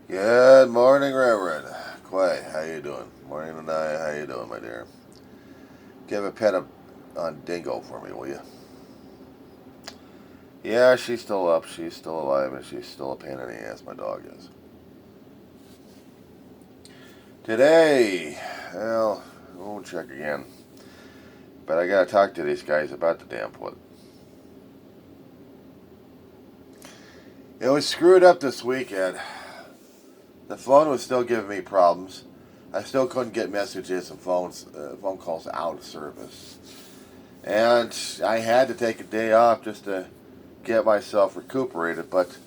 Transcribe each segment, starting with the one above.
Good morning, Reverend Clay. How you doing? Morning, Anaya. How you doing, my dear? Give a pet on Dingo for me, will you? Yeah, she's still up. She's still alive, and she's still a pain in the ass. My dog is. Today, well, I won't check again. But I gotta talk to these guys about the damn put. It was screwed up this weekend. The phone was still giving me problems. I still couldn't get messages and phone calls out of service. And I had to take a day off just to get myself recuperated, but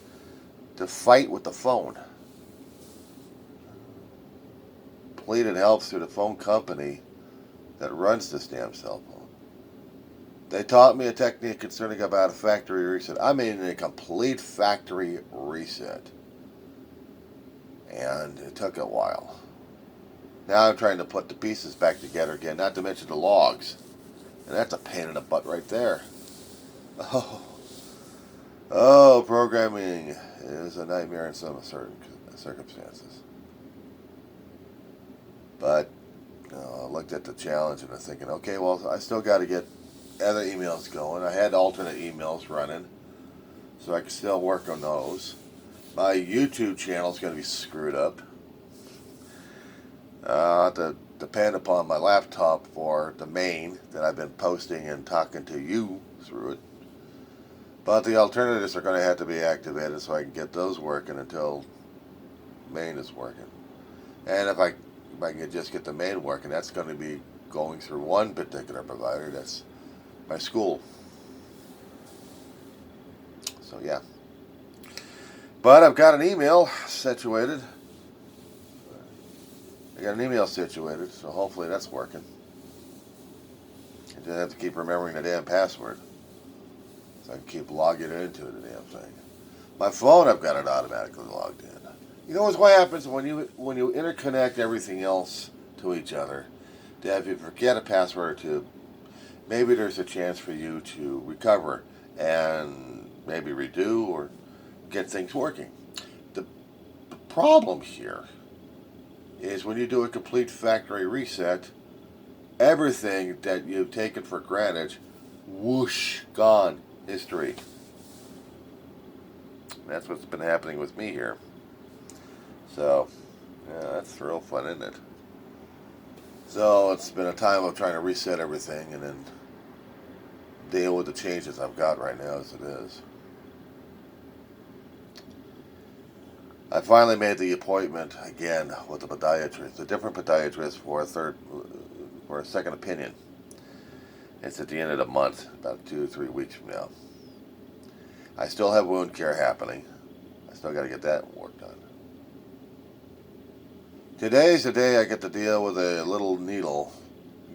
to fight with the phone. Pleaded help through the phone company that runs this damn cell phone. They taught me a technique concerning about a factory reset. I mean a complete factory reset. And it took a while. Now I'm trying to put the pieces back together again, not to mention the logs. And that's a pain in the butt right there. Oh, programming is a nightmare in some certain circumstances. But I looked at the challenge and I'm thinking, okay, well, I still got to get other emails going. I had alternate emails running, so I can still work on those. My YouTube channel is going to be screwed up. I have to depend upon my laptop for the main that I've been posting and talking to you through it. But the alternatives are going to have to be activated so I can get those working until main is working. And if I can just get the main working, that's going to be going through one particular provider. That's my school. So yeah. But I've got an email situated. So hopefully that's working. I just have to keep remembering the damn password, so I can keep logging into the damn thing. My phone, I've got it automatically logged in. You know what happens when you interconnect everything else to each other? That if you forget a password or two, maybe there's a chance for you to recover and maybe redo or get things working. The problem here is when you do a complete factory reset, everything that you've taken for granted, whoosh, gone, history. That's what's been happening with me here. So, yeah, that's real fun, isn't it? So it's been a time of trying to reset everything and then deal with the changes I've got right now as it is. I finally made the appointment again with a podiatrist, a different podiatrist for a second opinion. It's at the end of the month, about 2 or 3 weeks from now. I still have wound care happening. I still got to get that work done. Today's the day I get to deal with a little needle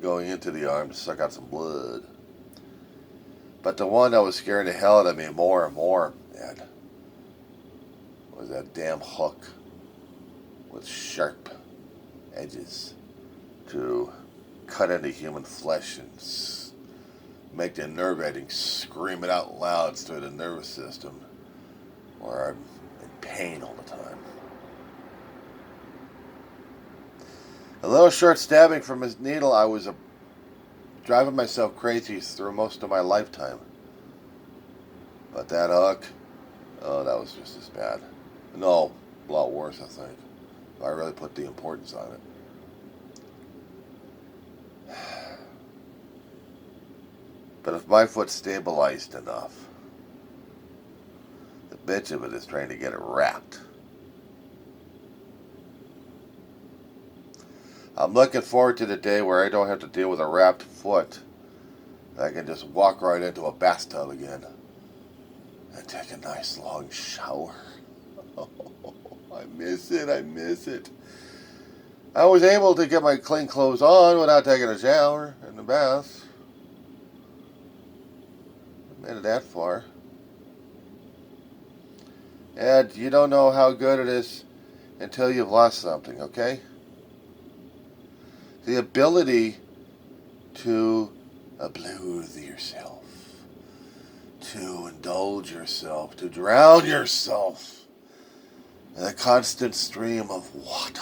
going into the arm to suck out some blood. But the one that was scaring the hell out of me more and more, Ed, was that damn hook with sharp edges to cut into human flesh and make the nerve ending scream it out loud through the nervous system, where I'm in pain all the time. A little short stabbing from his needle, I was driving myself crazy through most of my lifetime. But that hook, oh, that was just as bad. No, a lot worse, I think. I really put the importance on it. But if my foot's stabilized enough, the bitch of it is trying to get it wrapped. I'm looking forward to the day where I don't have to deal with a wrapped foot. I can just walk right into a bathtub again and take a nice long shower. Oh, I miss it. I was able to get my clean clothes on without taking a shower in the bath. I made it that far. And you don't know how good it is until you've lost something, okay? The ability to abluze yourself, to indulge yourself, to drown yourself and a constant stream of water.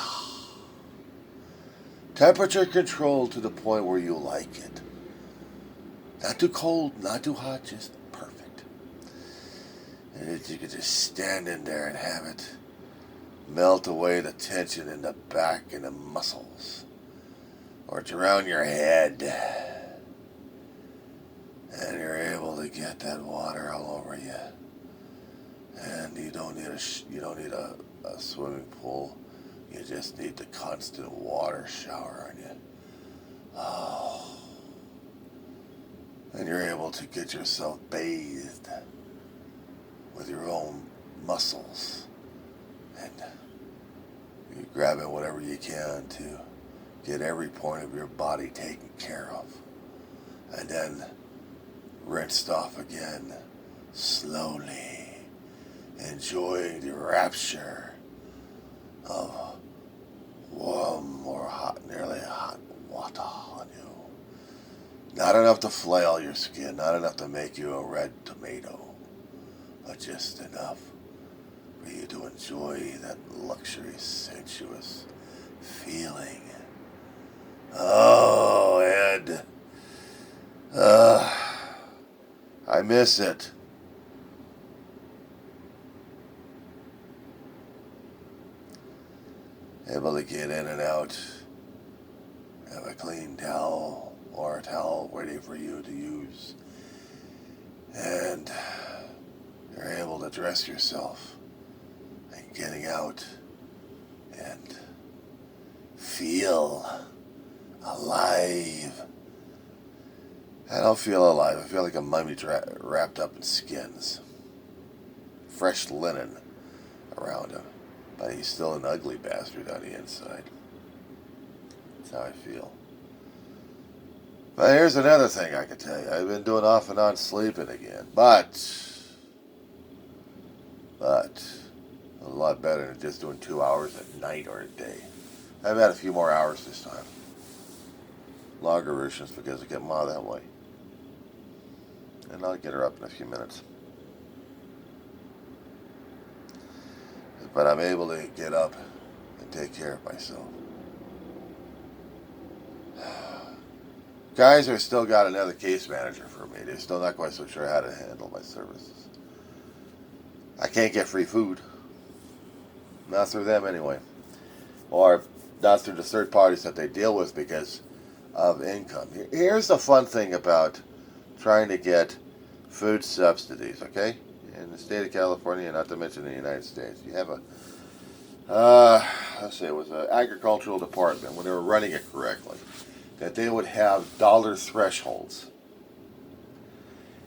Temperature controlled to the point where you like it. Not too cold, not too hot, just perfect. And you could just stand in there and have it melt away the tension in the back and the muscles. Or it's around your head. And you're able to get that water all over you. And you don't need a swimming pool. You just need the constant water shower on you. Oh. And you're able to get yourself bathed with your own muscles. And you grab at whatever you can to get every point of your body taken care of. And then rinsed off again, slowly, enjoying the rapture of warm or hot, nearly hot water on you. Not enough to flail your skin, not enough to make you a red tomato, but just enough for you to enjoy that luxury, sensuous feeling. Oh, and I miss it. Able to get in and out, have a clean towel or a towel ready for you to use, and you're able to dress yourself and getting out and feel alive. I don't feel alive. I feel like a mummy wrapped up in skins. Fresh linen around him. But he's still an ugly bastard on the inside. That's how I feel. But here's another thing I can tell you. I've been doing off and on sleeping again. But a lot better than just doing 2 hours at night or a day. I've had a few more hours this time. Longer versions because I get Ma that way. And I'll get her up in a few minutes. But I'm able to get up and take care of myself. Guys are still got another case manager for me. They're still not quite so sure how to handle my services. I can't get free food. Not through them anyway. Or not through the third parties that they deal with because of income. Here's the fun thing about trying to get food subsidies, okay? In the state of California, not to mention the United States. You have let's say it was an agricultural department, when they were running it correctly, that they would have dollar thresholds.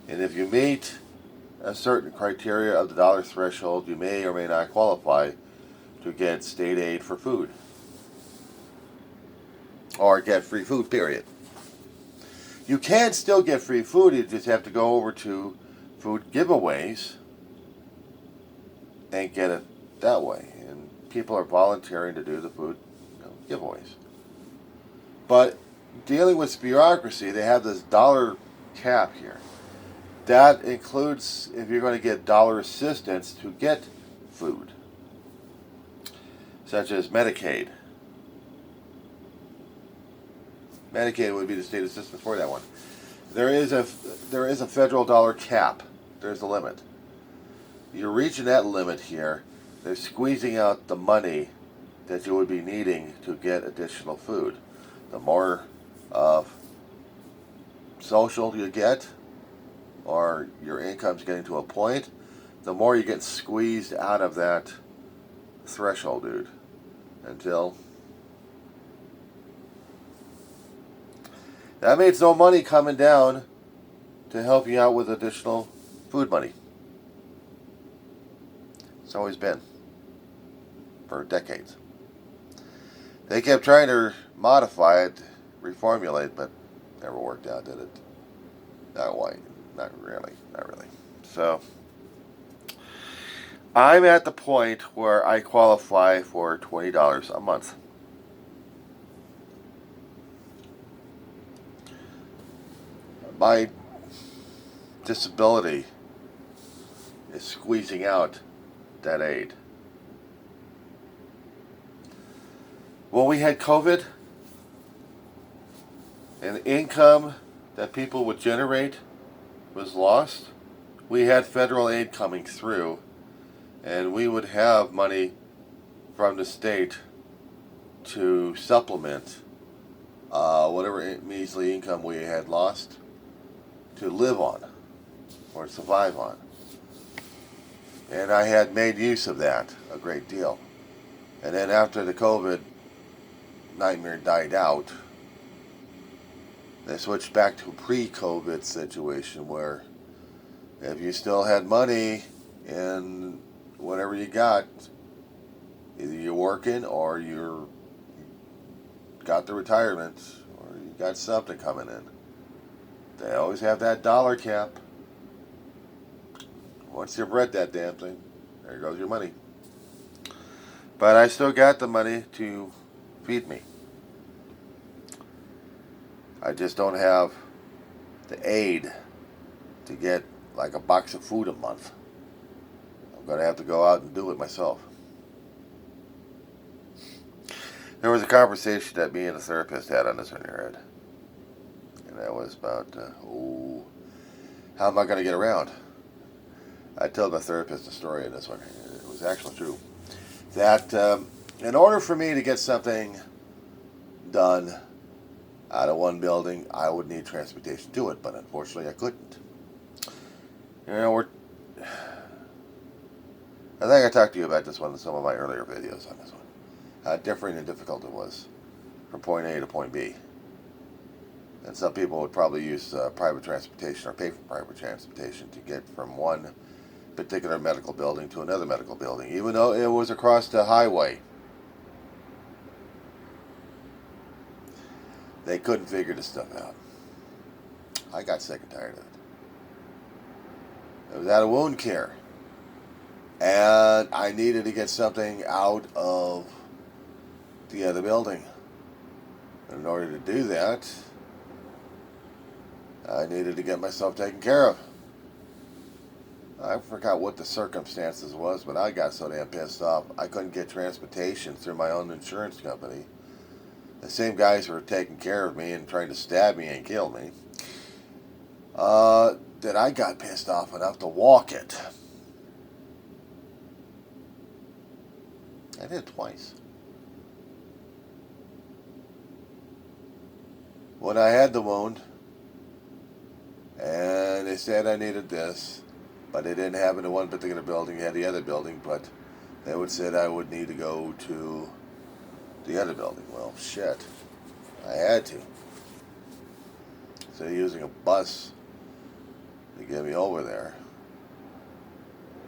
And if you meet a certain criteria of the dollar threshold, you may or may not qualify to get state aid for food. Or get free food, period. You can still get free food, you just have to go over to food giveaways and get it that way. And people are volunteering to do the food giveaways. But dealing with bureaucracy, they have this dollar cap here. That includes if you're going to get dollar assistance to get food, such as Medicaid. Medicaid would be the state assistance for that one. There is a federal dollar cap. There's a limit. You're reaching that limit here. They're squeezing out the money that you would be needing to get additional food. The more of social you get, or your income's getting to a point, the more you get squeezed out of that threshold, dude. Until that means no money coming down to help you out with additional food money. It's always been. For decades. They kept trying to modify it, reformulate, but never worked out, did it? Not really. So, I'm at the point where I qualify for $20 a month. My disability is squeezing out that aid. When we had COVID, and the income that people would generate was lost, we had federal aid coming through, and we would have money from the state to supplement whatever measly income we had lost to live on or survive on. And I had made use of that a great deal. And then after the COVID nightmare died out, they switched back to a pre-COVID situation where if you still had money in whatever you got, either you're working or you're got the retirement or you got something coming in. They always have that dollar cap. Once you've read that damn thing, there goes your money. But I still got the money to feed me. I just don't have the aid to get like a box of food a month. I'm going to have to go out and do it myself. There was a conversation that me and a therapist had on this on your head. And that was about, how am I going to get around? I told my therapist a story in this one. It was actually true. That in order for me to get something done out of one building, I would need transportation to it, but unfortunately I couldn't. You know, I think I talked to you about this one in some of my earlier videos on this one. How different and difficult it was from point A to point B. And some people would probably use private transportation or pay for private transportation to get from one particular medical building to another medical building, even though it was across the highway. They couldn't figure this stuff out. I got sick and tired of it. It was out of wound care. And I needed to get something out of the other building. And in order to do that, I needed to get myself taken care of. I forgot what the circumstances was, but I got so damn pissed off. I couldn't get transportation through my own insurance company. The same guys who were taking care of me and trying to stab me and kill me, that I got pissed off enough to walk it. I did it twice. When I had the wound, and they said I needed this, but they didn't have it in one particular building, they had the other building, but they would said I would need to go to the other building. Well, shit. I had to. So using a bus to get me over there,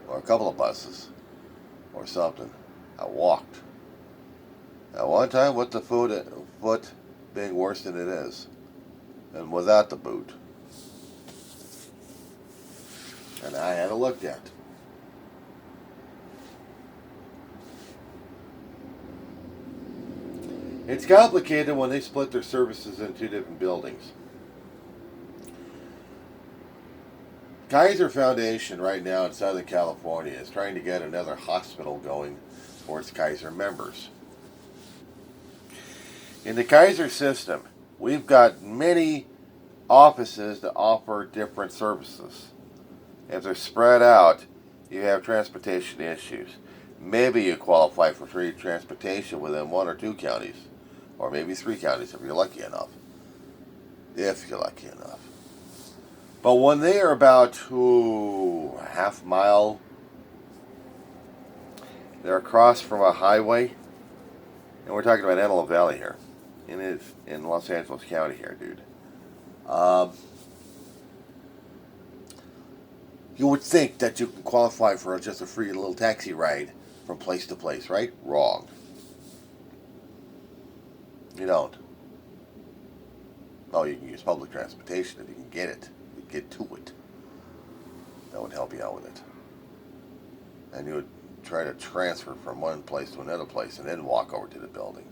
or a couple of buses, or something, I walked. At one time with the foot being worse than it is, and without the boot. And I had to look at. It's complicated when they split their services in two different buildings. Kaiser Foundation right now in Southern California is trying to get another hospital going for its Kaiser members. In the Kaiser system, we've got many offices that offer different services. If they're spread out, you have transportation issues. Maybe you qualify for free transportation within one or two counties, or maybe three counties if you're lucky enough. If you're lucky enough. But when they are about a half mile, they're across from a highway, and we're talking about Antelope Valley here, in Los Angeles County here, dude. You would think that you can qualify for just a free little taxi ride from place to place, right? Wrong. You don't. Oh, you can use public transportation if you can get it. You get to it. That would help you out with it. And you would try to transfer from one place to another place and then walk over to the building.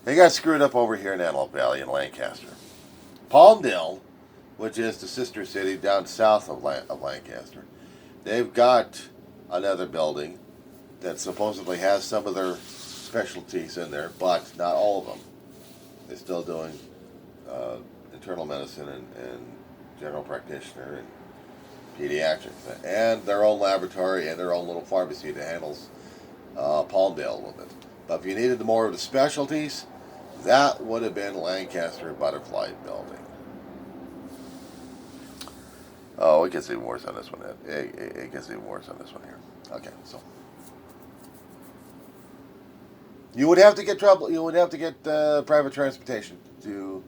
They got screwed up over here in Antelope Valley in Lancaster. Palmdale, which is the sister city down south of Lancaster, they've got another building that supposedly has some of their specialties in there, but not all of them. They're still doing internal medicine and general practitioner and pediatrics, and their own laboratory and their own little pharmacy that handles Palmdale a little bit. But if you needed more of the specialties, that would have been Lancaster Butterfly Building. Oh, it gets even worse on this one. It gets even worse on this one here. Okay, so you would have to get trouble. You would have to get private transportation to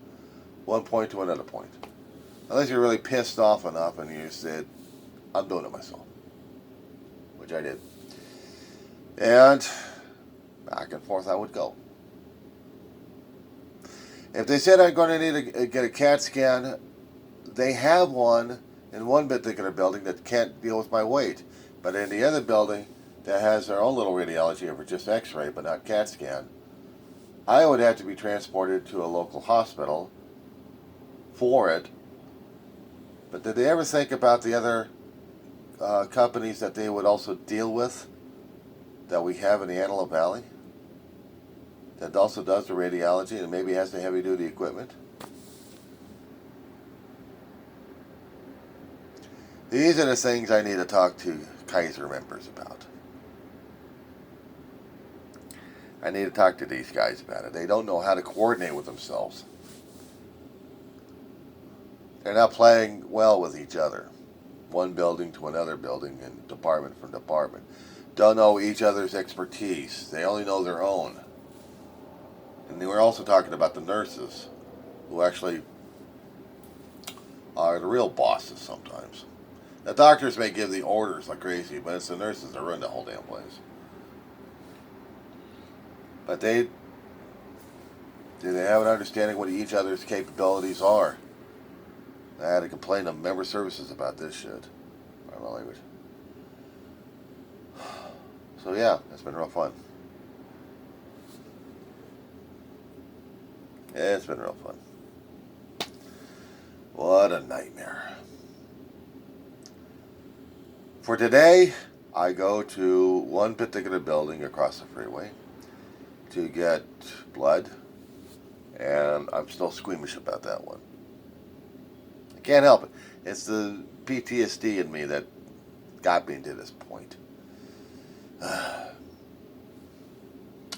one point to another point, unless you're really pissed off enough and you said, "I'm doing it myself," which I did, and back and forth I would go. If they said I'm going to need to get a CAT scan, they have one in one particular building that can't deal with my weight, but in the other building that has their own little radiology for just X-ray but not CAT scan, I would have to be transported to a local hospital for it. But did they ever think about the other companies that they would also deal with that we have in the Antelope Valley that also does the radiology and maybe has the heavy-duty equipment? These are the things I need to talk to Kaiser members about. I need to talk to these guys about it. They don't know how to coordinate with themselves. They're not playing well with each other. One building to another building and department from department. Don't know each other's expertise. They only know their own. And they were also talking about the nurses, who actually are the real bosses sometimes. The doctors may give the orders like crazy, but it's the nurses that run the whole damn place. But do they have an understanding what each other's capabilities are? I had to complain to member services about this shit. Pardon my language. So yeah, it's been real fun. It's been real fun. What a nightmare. For today, I go to one particular building across the freeway to get blood, and I'm still squeamish about that one. I can't help it. It's the PTSD in me that got me to this point.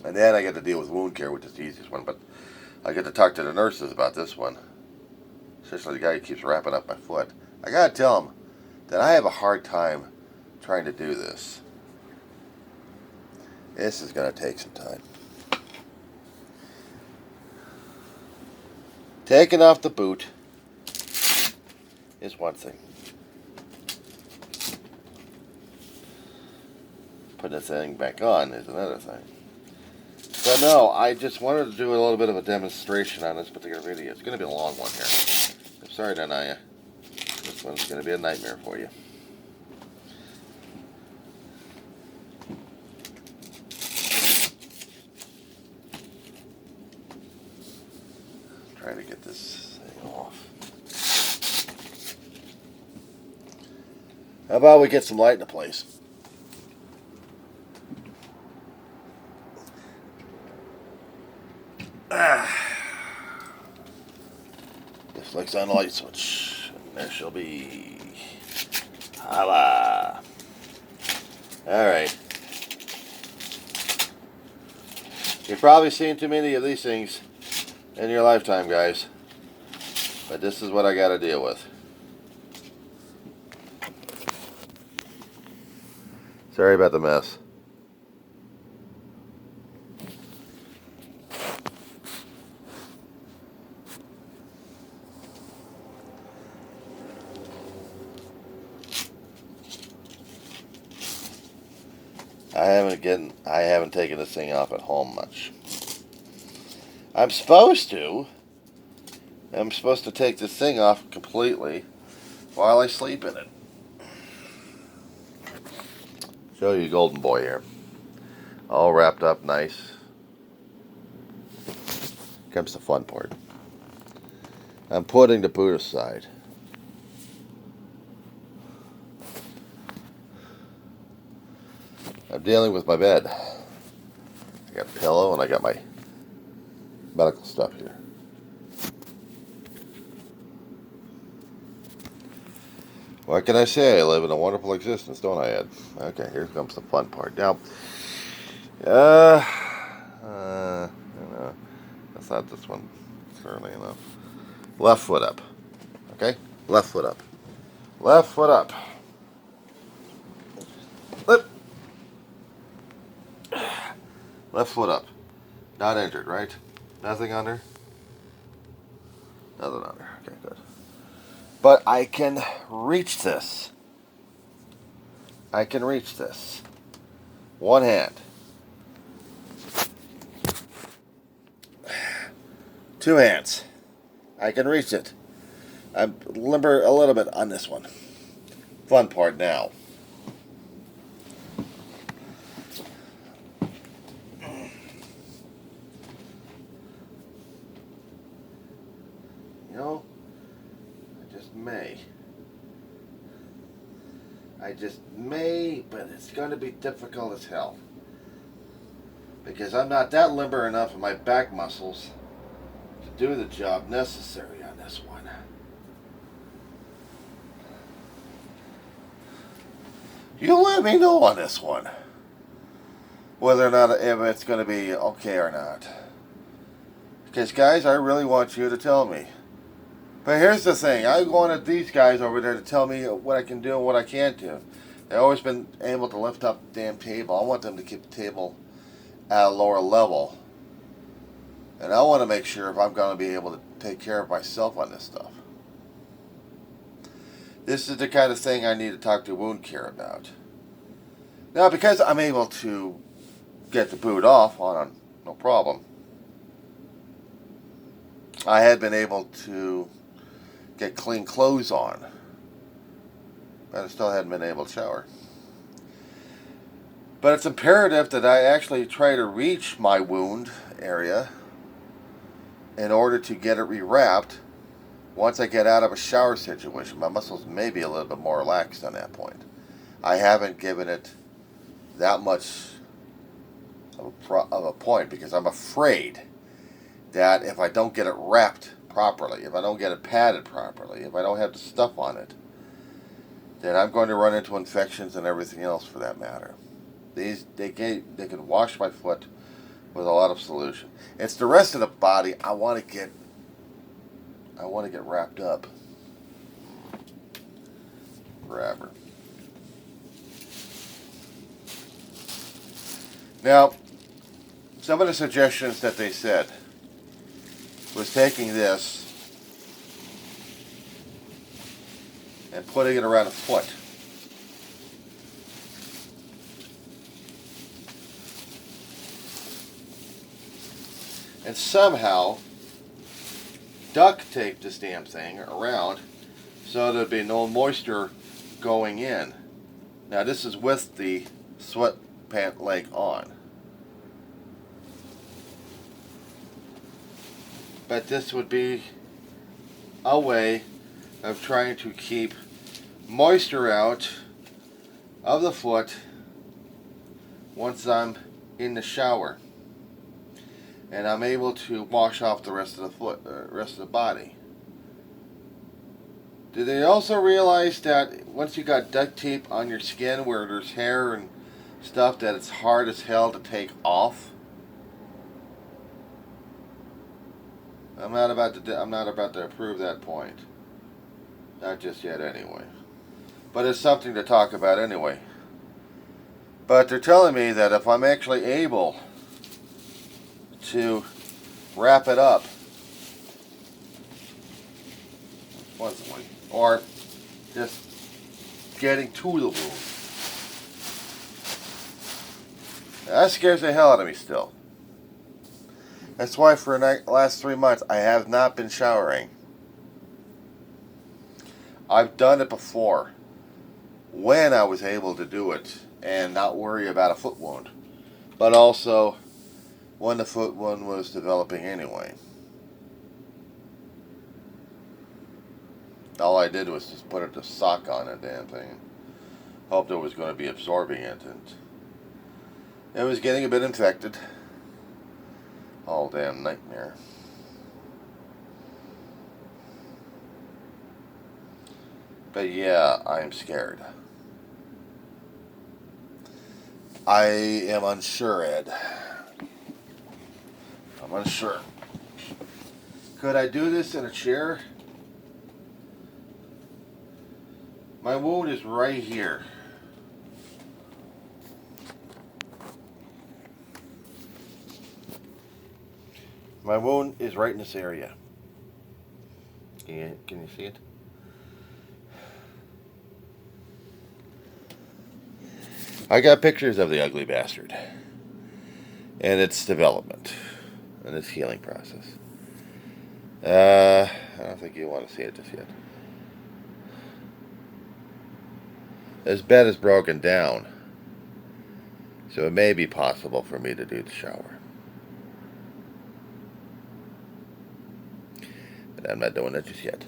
And then I get to deal with wound care, which is the easiest one, but I get to talk to the nurses about this one, especially the guy who keeps wrapping up my foot. I gotta tell him that I have a hard time trying to do this. This is gonna take some time. Taking off the boot is one thing. Putting the thing back on is another thing. So no, I just wanted to do a little bit of a demonstration on this particular video. It's going to be a long one here. I'm sorry, Danaya. This one's going to be a nightmare for you. Trying to get this thing off. How about we get some light into place? Just flicks on the light switch, and there she'll be. Holla! Alright. You've probably seen too many of these things in your lifetime, guys. But this is what I gotta deal with. Sorry about the mess. I haven't taken this thing off at home much. I'm supposed to. I'm supposed to take this thing off completely while I sleep in it. Show you Golden Boy here. All wrapped up nice. Comes the fun part. I'm putting the boot aside. I'm dealing with my bed. I got a pillow and I got my medical stuff here. What can I say? I live in a wonderful existence, don't I, Ed? Okay, here comes the fun part. Now, you know, that's not this one, certainly enough. Left foot up. Okay? Left foot up. Left foot up. Lip. Left foot up. Not injured, right? Nothing under? Nothing under. Okay, good. But I can reach this. I can reach this. One hand. Two hands. I can reach it. I'm limber a little bit on this one. Fun part now. You know, I just may. But it's going to be difficult as hell. Because I'm not that limber enough in my back muscles to do the job necessary on this one. You let me know on this one. Whether or not if it's going to be okay or not. Because guys, I really want you to tell me. But here's the thing. I wanted these guys over there to tell me what I can do and what I can't do. They've always been able to lift up the damn table. I want them to keep the table at a lower level. And I want to make sure if I'm going to be able to take care of myself on this stuff. This is the kind of thing I need to talk to wound care about. Now, because I'm able to get the boot off on no problem, I had been able to get clean clothes on, but I still hadn't been able to shower. But it's imperative that I actually try to reach my wound area in order to get it rewrapped once I get out of a shower situation. My muscles may be a little bit more relaxed on that point. I haven't given it that much of a point because I'm afraid that if I don't get it wrapped properly, if I don't get it padded properly, if I don't have the stuff on it, then I'm going to run into infections and everything else for that matter. They can wash my foot with a lot of solution. It's the rest of the body I want to get wrapped up. Forever. Now, some of the suggestions that they said was taking this and putting it around a foot. And somehow duct tape this damn thing around so there'd be no moisture going in. Now this is with the sweatpant leg on. But this would be a way of trying to keep moisture out of the foot once I'm in the shower. And I'm able to wash off the rest of the foot, rest of the body. Did they also realize that once you got duct tape on your skin where there's hair and stuff, that it's hard as hell to take off? I'm not about to prove that point. Not just yet, anyway. But it's something to talk about anyway. But they're telling me that if I'm actually able to wrap it up or just getting to the wound. That scares the hell out of me still. That's why for the last 3 months I have not been showering. I've done it before when I was able to do it and not worry about a foot wound, but also when the foot wound was developing anyway. All I did was just put a sock on a damn thing. Hoped it was going to be absorbing it, and it was getting a bit infected. all damn nightmare. But yeah, I'm scared. I am unsure, Ed. I'm unsure. Could I do this in a chair? My wound is right here. My wound is right in this area. Can you see it? I got pictures of the ugly bastard and its development and its healing process. I don't think you want to see it just yet. This bed is broken down, so it may be possible for me to do the shower. But I'm not doing it just yet.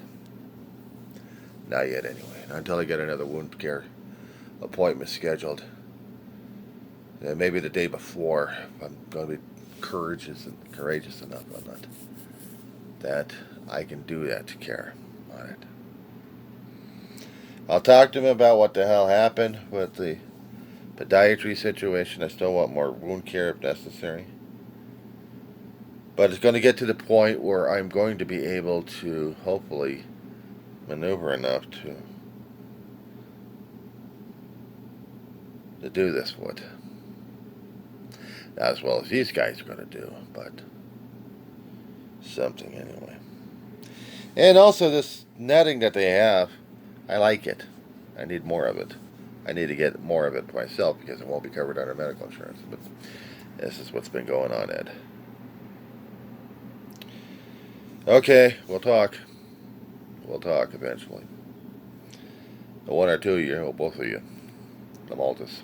Not yet, anyway. Not until I get another wound care appointment scheduled. Maybe the day before, if I'm going to be courageous enough on that, that I can do that care on it. I'll talk to him about what the hell happened with the podiatry situation. I still want more wound care if necessary. But it's going to get to the point where I'm going to be able to hopefully maneuver enough to do this wood. Not as well as these guys are going to do, but something anyway. And also this netting that they have, I like it. I need more of it. I need to get more of it myself because it won't be covered under medical insurance. But this is what's been going on, Ed. Okay, we'll talk. We'll talk eventually. The one or two of you, or both of you. The Maltas.